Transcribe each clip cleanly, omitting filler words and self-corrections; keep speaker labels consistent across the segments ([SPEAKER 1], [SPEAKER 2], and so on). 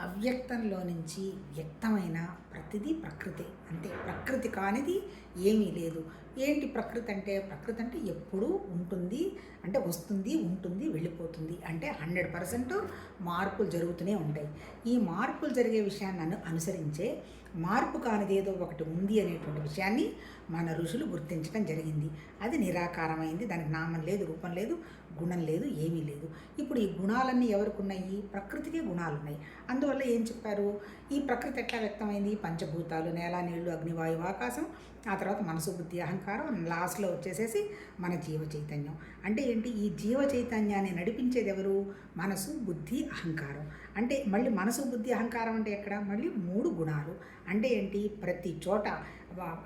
[SPEAKER 1] అవ్యక్తంలో నుంచి వ్యక్తమైన ప్రతిదీ ప్రకృతి. అంతే, ప్రకృతి కానిది ఏమీ లేదు. ఏంటి ప్రకృతి అంటే? ప్రకృతి అంటే ఎప్పుడూ ఉంటుంది, అంటే వస్తుంది, ఉంటుంది, వెళ్ళిపోతుంది. అంటే 100% మార్పులు జరుగుతూనే ఉంటాయి. ఈ మార్పులు జరిగే విషయాన్ని అనుసరించే మార్పు కానిది ఏదో ఒకటి ఉంది అనేటువంటి విషయాన్ని మన ఋషులు గుర్తించడం జరిగింది. అది నిరాకారమైంది. దానికి నామం లేదు, రూపం లేదు, గుణం లేదు, ఏమీ లేదు. ఇప్పుడు ఈ గుణాలన్నీ ఎవరికి ఉన్నాయి? ప్రకృతికే గుణాలు ఉన్నాయి. అందువల్ల ఏం చెప్పారు? ఈ ప్రకృతి ఎట్లా వ్యక్తమైంది? పంచభూతాలు, నేల, నీళ్లు, అగ్ని, వాయువు, ఆకాశం, ఆ తర్వాత మనసు, బుద్ధి, అహంకారం, లాస్ట్లో వచ్చేసేసి మన జీవ చైతన్యం. అంటే ఏంటి? ఈ జీవ చైతన్యాన్ని నడిపించేది ఎవరు? మనసు, బుద్ధి, అహంకారం. అంటే మళ్ళీ మనసు, బుద్ధి, అహంకారం అంటే ఎక్కడ? మళ్ళీ 3 గుణాలు. అంటే ఏంటి? ప్రతి చోట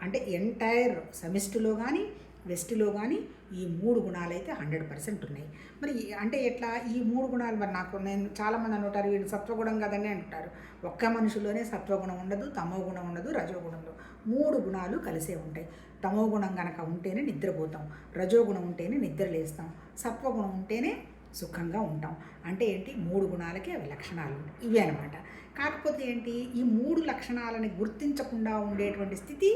[SPEAKER 1] అంటే ఎంటైర్ సమిష్టిలో కానీ వెస్ట్లో కానీ ఈ 3 గుణాలు అయితే 100% ఉన్నాయి. మరి అంటే ఎట్లా ఈ 3 గుణాలు? మరి నేను చాలామంది అంటారు వీళ్ళు సత్వగుణం కదండి అంటారు. ఒక్క మనిషిలోనే సత్వగుణం ఉండదు, తమో గుణం ఉండదు, రజోగుణంలో 3 గుణాలు కలిసే ఉంటాయి. తమో గుణం కనుక ఉంటేనే నిద్రపోతాం, రజోగుణం ఉంటేనే నిద్ర లేస్తాం, సత్వగుణం ఉంటేనే సుఖంగా ఉంటాం. అంటే ఏంటి? 3 గుణాలకి అవి లక్షణాలు ఇవే అనమాట. కాకపోతే ఏంటి? ఈ 3 లక్షణాలని గుర్తించకుండా ఉండేటువంటి స్థితి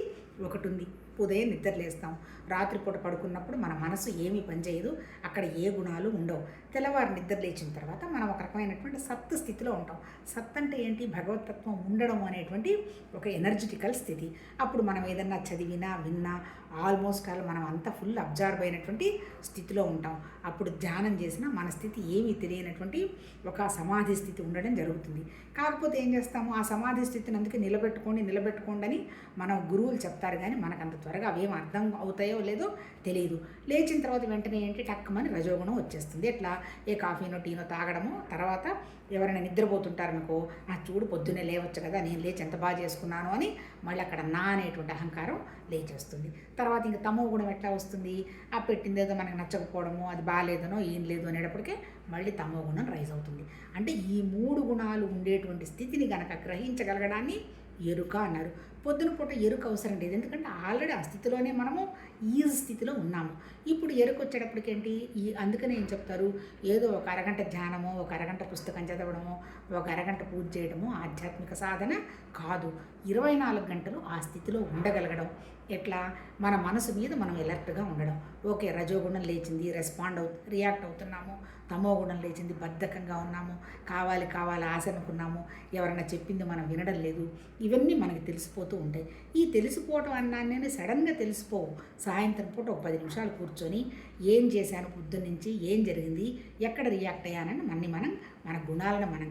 [SPEAKER 1] ఒకటి ఉంది. ఉదయం నిద్ర లేస్తాం, రాత్రిపూట పడుకున్నప్పుడు మన మనసు ఏమీ పనిచేయదు, అక్కడ ఏ గుణాలు ఉండవు. తెల్లవారు నిద్ర లేచిన తర్వాత మనం ఒక రకమైనటువంటి సత్ స్థితిలో ఉంటాం. సత్ అంటే ఏంటి? భగవతత్వం ఉండడం అనేటువంటి ఒక ఎనర్జెటికల్ స్థితి. అప్పుడు మనం ఏదన్నా చదివినా విన్నా ఆల్మోస్ట్ మనం అంతా ఫుల్ అబ్జర్వ్ అయినటువంటి స్థితిలో ఉంటాం. అప్పుడు ధ్యానం చేసినా మన స్థితి ఏమీ తెలియనటువంటి ఒక సమాధి స్థితి ఉండడం జరుగుతుంది. కాకపోతే ఏం చేస్తాము? ఆ సమాధి స్థితిని అందుకే నిలబెట్టుకోండి అని మనం గురువులు చెప్తారు, కానీ మనకు అంత త్వరగా అవేం అర్థం అవుతాయో లేదో తెలియదు. లేచిన తర్వాత వెంటనే ఏంటి? టక్కుమని రజోగుణం వచ్చేస్తుంది. ఎట్లా? ఏ కాఫీనో టీనో తాగడము, తర్వాత ఎవరైనా నిద్రపోతుంటారనుకో, చూడు పొద్దున్నే లేవచ్చు కదా, నేను లేచి ఎంత బాగా చేసుకున్నాను అని మళ్ళీ అక్కడ నా అనేటువంటి అహంకారం లేచేస్తుంది. తర్వాత ఇంకా తమో గుణం ఎట్లా వస్తుంది? ఆ పెట్టిందేదో మనకు నచ్చకపోవడము, అది బాగాలేదనో ఏం లేదు అనేటప్పటికే మళ్ళీ తమో గుణం రైజ్ అవుతుంది. అంటే ఈ 3 గుణాలు ఉండేటువంటి స్థితిని కనుక గ్రహించగలగడాన్ని ఎరుక అన్నారు. పొద్దున పూట ఎరుక అవసరం లేదు, ఎందుకంటే ఆల్రెడీ ఆ స్థితిలోనే మనము ఈజ్ స్థితిలో ఉన్నాము. ఇప్పుడు ఎరుక వచ్చేటప్పటికేంటి? అందుకనే ఏం చెప్తారు? ఏదో ఒక అరగంట ధ్యానమో, ఒక అరగంట పుస్తకం చదవడమో, ఒక అరగంట పూజ చేయడమో ఆధ్యాత్మిక సాధన కాదు. 24 గంటలు ఆ స్థితిలో ఉండగలగడం. ఎట్లా? మన మనసు మీద మనం ఎలర్ట్గా ఉండడం. ఓకే, రజోగుణం లేచింది, రియాక్ట్ అవుతున్నాము, తమో గుణం లేచింది, బద్ధకంగా ఉన్నాము, కావాలి ఆశ అనుకున్నాము, ఎవరైనా చెప్పింది మనం వినడం లేదు, ఇవన్నీ మనకి తెలిసిపోతూ ఉంటాయి. ఈ తెలిసిపోవటం అన్నాన్ని సడన్గా తెలిసిపోవు. సాయంత్రం పూట ఒక 10 నిమిషాలు కూర్చొని ఏం చేశాను, పొద్దున్న నుంచి ఏం జరిగింది, ఎక్కడ రియాక్ట్ అయ్యానని మన గుణాలను మనం